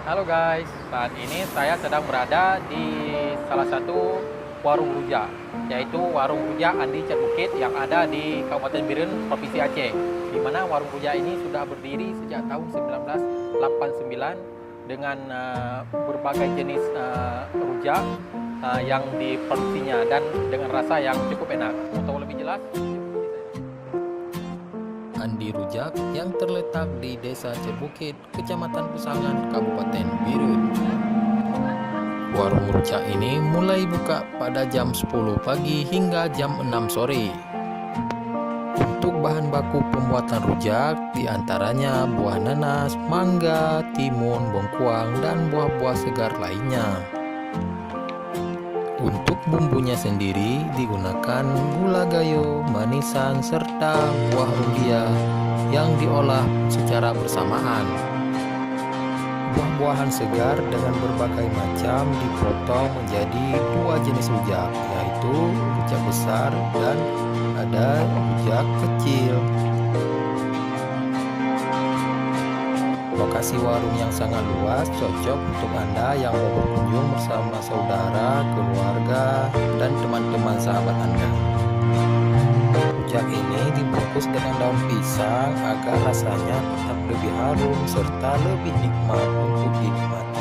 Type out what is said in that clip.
Halo guys, saat ini saya sedang berada di salah satu warung rujak, yaitu warung rujak Andi Cat Bukit yang ada di Kabupaten Biren, Provinsi Aceh. Di mana warung rujak ini sudah berdiri sejak tahun 1989 dengan berbagai jenis rujak yang diproduksinya dan dengan rasa yang cukup enak. Untuk lebih jelas, Andi Rujak yang terletak di Desa Cebukit, Kecamatan Pesangan, Kabupaten Biren. Warung rujak ini mulai buka pada jam 10 pagi hingga jam 6 sore. Untuk bahan baku pembuatan rujak diantaranya buah nanas, mangga, timun, bengkuang, dan buah-buah segar lainnya. Untuk bumbunya sendiri digunakan gula gayo, manisan, serta buah rumbia yang diolah secara bersamaan. Buah-buahan segar dengan berbagai macam dipotong menjadi dua jenis rujak, yaitu rujak besar dan ada rujak kecil. Lokasi warung yang sangat luas cocok untuk Anda yang mau berkunjung bersama saudara, keluarga, dan teman-teman sahabat Anda. Rujak ini dibungkus dengan daun pisang agar rasanya tetap lebih harum serta lebih nikmat untuk dinikmati.